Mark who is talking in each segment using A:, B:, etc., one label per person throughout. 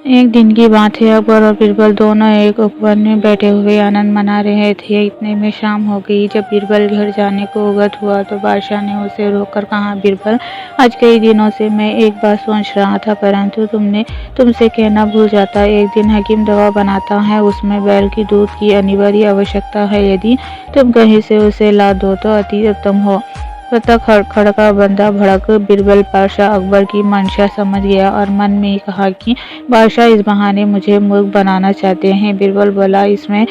A: एक दिन की बात है। अकबर और बीरबल दोनों एक उपवन में बैठे हुए आनंद मना रहे थे। इतने में शाम हो गई। जब बीरबल घर जाने को उगत हुआ तो बादशाह ने उसे रोककर कहा, बीरबल, आज कई दिनों से मैं एक बात सोच रहा था, परंतु तुमसे कहना भूल जाता। एक दिन हकीम दवा बनाता है, उसमें बैल की दूध की अनिवार्य आवश्यकता है। यदि तुम कहीं से उसे ला दो तो अति उत्तम हो। स्वतः खड़का बंदा भड़क बीरबल बादशाह अकबर की मंशा समझ गया और मन में कहा कि बादशाह इस बहाने मुझे मूर्ख बनाना चाहते हैं। बीरबल बोला, इसमें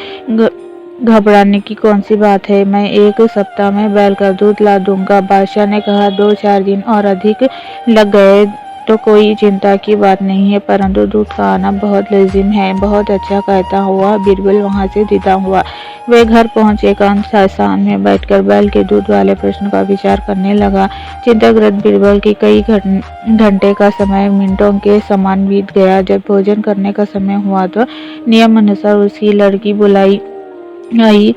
A: घबराने की कौन सी बात है, मैं एक सप्ताह में बैल का दूध ला दूंगा। बादशाह ने कहा, 2-4 दिन और अधिक लग गए तो कोई चिंता की बात नहीं है, परंतु दूध का आना बहुत लाजिम है। बहुत अच्छा कहता हुआ बीरबल वहां से विदा हुआ। वे घर पहुंच एकांत स्थान में बैठकर बैल के दूध वाले प्रश्न का विचार करने लगा। चिंताग्रस्त बीरबल की कई घंटे का समय मिनटों के समान बीत गया। जब भोजन करने का समय हुआ तो नियम अनुसार उसकी लड़की बुलाई आई।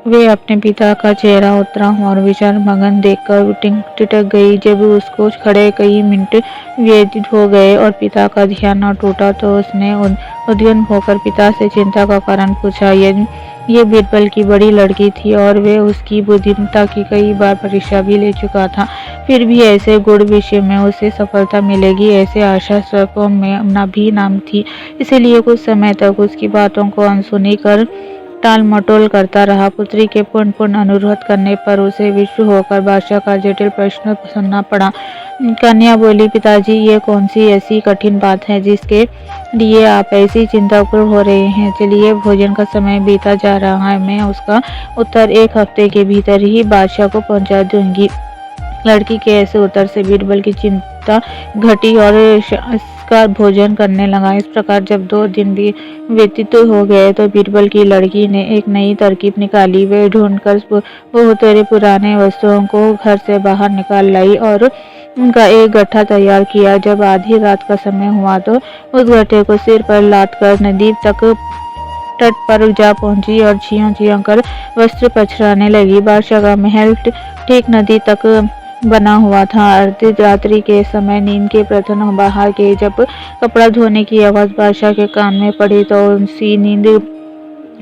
A: वे अपने पिता का चेहरा उतरा और विचार मगन देखकर टिटक गई। जब उसको खड़े कई मिनट व्यतीत हो गए और पिता का ध्यान न टूटा तो उसने उद्विग्न होकर पिता से चिंता का कारण पूछा। ये बीरबल की बड़ी लड़की थी और वे उसकी बुद्धिमत्ता की कई बार परीक्षा भी ले चुका था। फिर भी ऐसे गुण विषय में उसे सफलता मिलेगी ऐसे आशा स्वप्नों में न भी नाम थी। इसीलिए कुछ समय तक उसकी बातों को अनसुनी कर टाल मटोल करता रहा। पुत्री के पूर्ण अनुरोध करने पर उसे विश्व होकर बादशाह का जटिल प्रश्न सुनना पड़ा। कन्या बोली, पिताजी, ये कौन सी ऐसी कठिन बात है जिसके लिए आप ऐसी चिंताकुल हो रहे हैं। चलिए, भोजन का समय बीता जा रहा है, मैं उसका उत्तर 1 हफ्ते के भीतर ही बादशाह को पहुंचा दूंगी। लड़की के ऐसे उत्तर से बीरबल की चिंता घटी और इसका भोजन करने लगा। इस प्रकार जब 2 दिन भी व्यतीत हो गए तो बीरबल की लड़की ने एक नई तरकीब निकाली। वे ढूंढकर बहुत सारे पुराने वस्तुओं को घर से बाहर निकाल लाई और उनका एक गट्ठा तैयार किया। जब आधी रात का समय हुआ तो उस गट्ठे को सिर पर लाद कर नदी तट पर जा पहुंची और छियों कर वस्त्र पछराने लगी। बादशाह का महल ठीक नदी तक बना हुआ था। अर्धी रात्रि के समय नींद के प्रथम बाहर के जब कपड़ा धोने की आवाज बादशाह के कान में पड़ी तो उनकी नींद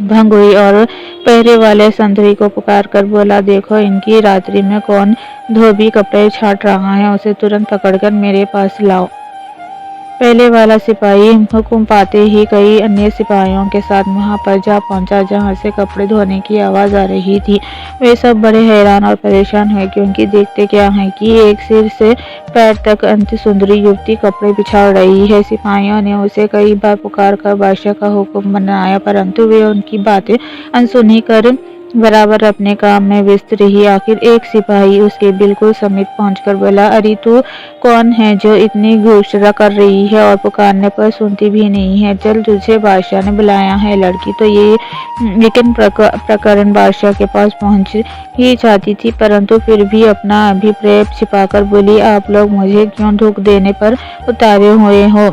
A: भंग हुई और पहरे वाले संतरी को पुकार कर बोला, देखो, इनकी रात्रि में कौन धोबी कपड़े छाट रहा है, उसे तुरंत पकड़कर मेरे पास लाओ। पहले वाला सिपाही हुक्म पाते ही कई अन्य सिपाहियों के साथ वहां पर जा पहुंचा जहां से कपड़े धोने की आवाज आ रही थी। वे सब बड़े हैरान और परेशान हुए क्योंकि देखते क्या है कि एक सिर से पैर तक अति सुंदरी युवती कपड़े बिछा रही है। सिपाहियों ने उसे कई बार पुकार कर बादशाह का हुक्म मनाया, परंतु वे उनकी बातें अनसुनी कर बराबर अपने काम में व्यस्त रही। आखिर एक सिपाही उसके बिल्कुल समीप पहुंचकर बोला, अरे तू कौन है जो इतनी घोषणा कर रही है और पुकारने पर सुनती भी नहीं है। चल, तुझे बादशाह ने बुलाया है। लड़की तो ये लेकिन प्रकरण बादशाह के पास पहुंच ही चाहती थी, परंतु फिर भी अपना अभिप्राय छिपाकर बोली, आप लोग मुझे क्यों धोख देने पर उतारे हुए हो।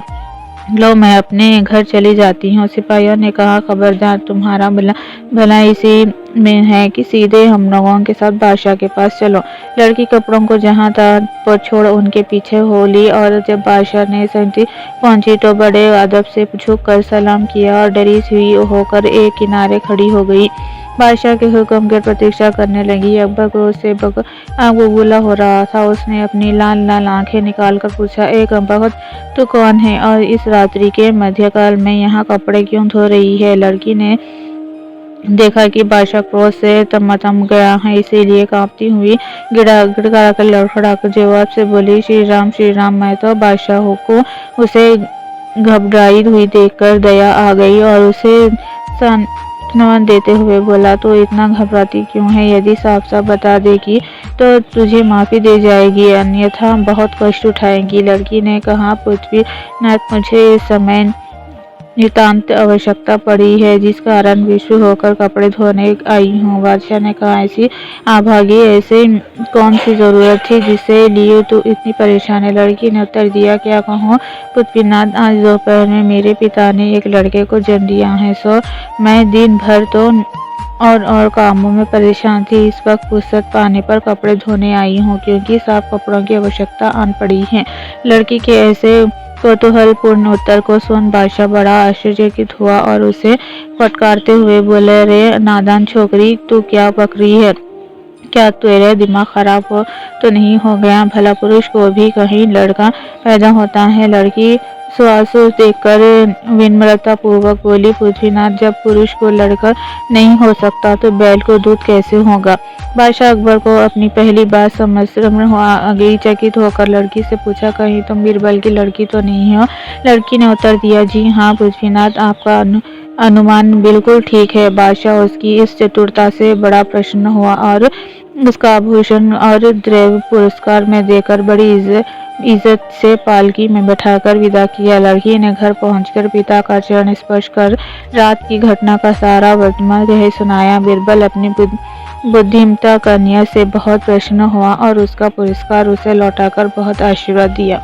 A: लो, मैं अपने घर चली जाती हूँ। सिपाहियों ने कहा, खबरदार, तुम्हारा भला इसी में है कि सीधे हम लोगों के साथ बादशाह के पास चलो। लड़की कपड़ों को जहाँ तहाँ छोड़ उनके पीछे हो ली और जब बादशाह ने सैंती पहुंची तो बड़े अदब से झुक कर सलाम किया और डरी हुई होकर एक किनारे खड़ी हो गई। बादशाह के हुक्म की प्रतीक्षा करने लगी। अकबर को उससे आग बबूला हो रहा था। उसने अपनी लाल लाल आंखें निकालकर पूछा, एक बहुत तो कौन है और इस रात्रि के मध्यकाल में यहाँ कपड़े क्यों धो रही है। लड़की ने देखा कि बादशाह क्रोध से तम गया है, इसीलिए कांपती हुई गिड़गिड़ाकर लड़खड़ाकर जवाब से बोली, श्री राम, मैं तो बादशाह को उसे घबराई हुई देखकर दया आ गई और उसे सांत्वना देते हुए बोला, तो इतना घबराती क्यों है। यदि साफ साफ बता देगी तो तुझे माफी दे जाएगी, अन्यथा बहुत कष्ट उठाएगी। लड़की ने कहा, पृथ्वीनाथ, मुझे इस समय नितांत आवश्यकता पड़ी है जिस कारण विश्व होकर कपड़े धोने आई हूँ। बादशाह ने कहा, ऐसी अभागी, ऐसे कौन सी जरूरत थी जिससे लिए तू इतनी परेशान है। लड़की ने उत्तर दिया, क्या कहूँ पृथ्वीनाथ, आज दोपहर में मेरे पिता ने एक लड़के को जन्म दिया है, सो मैं दिन भर तो और कामों में परेशान थी। इस वक्त फुर्सत पाने पर कपड़े धोने आई हूँ क्योंकि साफ कपड़ों की आवश्यकता आन पड़ी है। लड़की के ऐसे कौतूहलपूर्ण उत्तर को सुन बादशाह बड़ा आश्चर्यचकित हुआ और उसे फटकारते हुए बोले, रे नादान छोकरी, तू क्या बक रही है? क्या तेरा दिमाग खराब तो नहीं हो गया? भला पुरुष को भी कहीं लड़का पैदा होता है। लड़की स्वासु देखकर विनम्रता पूर्वक बोली, पृथ्वीनाथ, जब पुरुष को लड़का नहीं हो सकता तो बैल को दूध कैसे होगा? बादशाह अकबर को अपनी पहली बात समझ आ गई। चकित होकर लड़की से पूछा, कहीं तुम बीरबल की लड़की तो नहीं हो? लड़की ने उत्तर दिया, जी हाँ पृथ्वीनाथ, आपका अनुमान बिल्कुल ठीक है। बादशाह उसकी इस चतुरता से बड़ा प्रसन्न हुआ और उसका आभूषण और द्रव्य पुरस्कार में देकर बड़ी इज्जत से पालकी में बैठाकर विदा किया। लड़की ने घर पहुंचकर पिता का चरण स्पर्श कर रात की घटना का सारा वर्तमान कह सुनाया। बीरबल अपनी बुद्धिमता कन्या से बहुत प्रसन्न हुआ और उसका पुरस्कार उसे लौटाकर बहुत आशीर्वाद दिया।